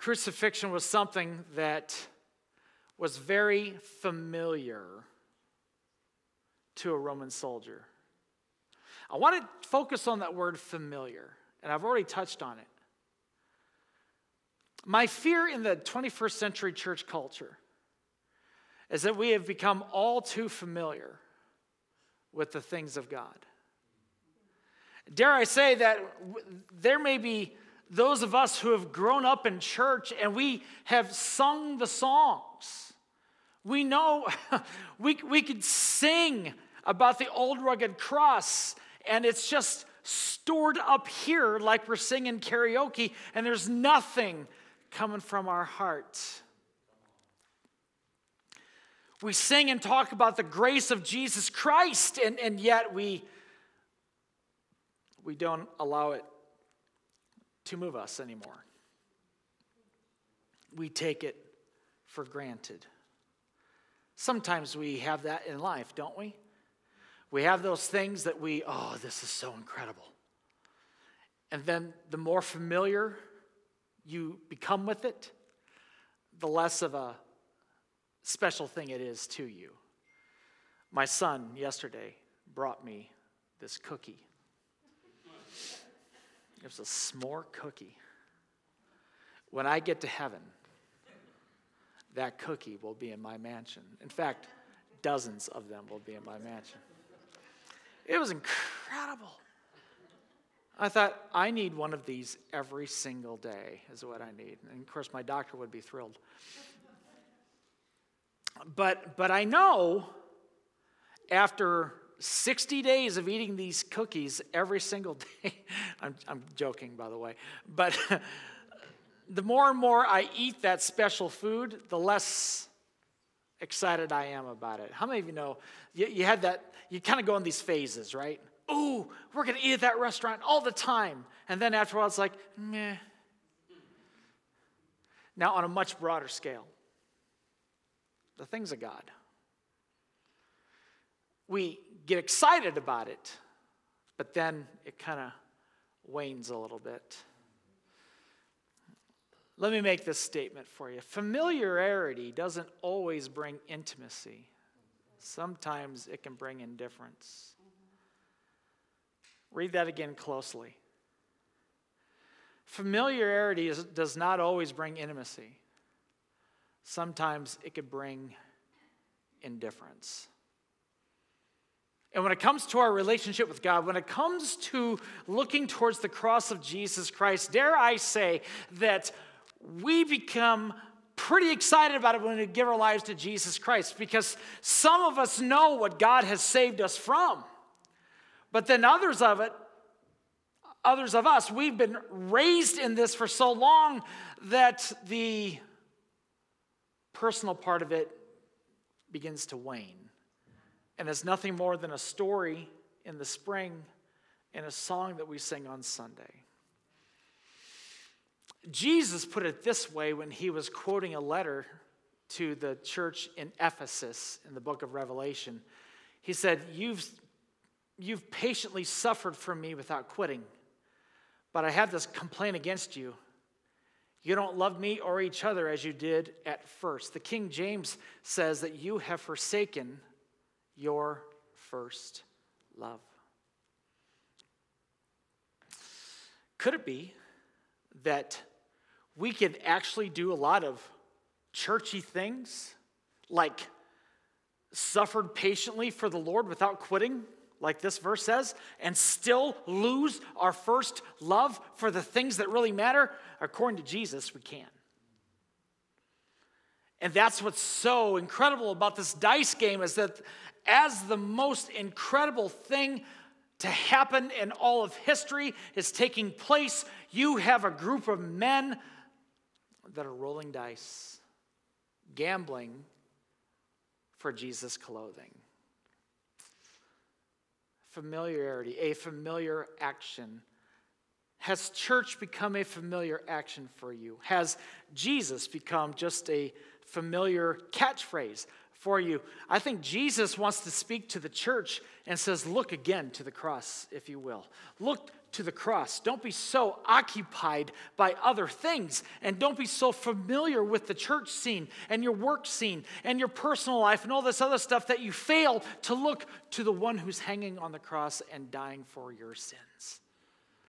Crucifixion was something that was very familiar to a Roman soldier. I want to focus on that word familiar, and I've already touched on it. My fear in the 21st century church culture is that we have become all too familiar with the things of God. Dare I say that there may be those of us who have grown up in church and we have sung the songs. We know, we could sing about the old rugged cross, and it's just stored up here like we're singing karaoke, and there's nothing coming from our heart. We sing and talk about the grace of Jesus Christ, and yet we don't allow it to move us anymore. We take it for granted. Sometimes we have that in life, don't we? We have those things that this is so incredible. And then the more familiar you become with it, the less of a special thing it is to you. My son yesterday brought me this cookie. It was a s'more cookie. When I get to heaven, that cookie will be in my mansion. In fact, dozens of them will be in my mansion. It was incredible. I thought, I need one of these every single day is what I need. And of course, my doctor would be thrilled. But I know after 60 days of eating these cookies every single day, I'm joking, by the way, but the more and more I eat that special food, the less excited I am about it. How many of you know, you had that, you kind of go in these phases, right? Ooh, we're going to eat at that restaurant all the time. And then after a while, it's like, meh. Now, on a much broader scale, the things of God. We get excited about it, but then it kind of wanes a little bit. Let me make this statement for you. Familiarity doesn't always bring intimacy. Sometimes it can bring indifference. Read that again closely. Familiarity does not always bring intimacy. Sometimes it could bring indifference. And when it comes to our relationship with God, when it comes to looking towards the cross of Jesus Christ, dare I say that we become pretty excited about it when we give our lives to Jesus Christ, because some of us know what God has saved us from. But then others of us, we've been raised in this for so long that the personal part of it begins to wane. And it's nothing more than a story in the spring and a song that we sing on Sunday. Jesus put it this way when he was quoting a letter to the church in Ephesus in the book of Revelation. He said, You've patiently suffered from me without quitting, but I have this complaint against you. You don't love me or each other as you did at first. The King James says that you have forsaken your first love. Could it be that we could actually do a lot of churchy things, like suffered patiently for the Lord without quitting, like this verse says, and still lose our first love for the things that really matter? According to Jesus, we can. And that's what's so incredible about this dice game, is that as the most incredible thing to happen in all of history is taking place, you have a group of men that are rolling dice, gambling for Jesus' clothing. Familiarity, a familiar action. Has church become a familiar action for you? Has Jesus become just a familiar catchphrase for you? I think Jesus wants to speak to the church and says, look again to the cross, if you will. Look to the cross. Don't be so occupied by other things. And don't be so familiar with the church scene and your work scene and your personal life and all this other stuff that you fail to look to the one who's hanging on the cross and dying for your sins.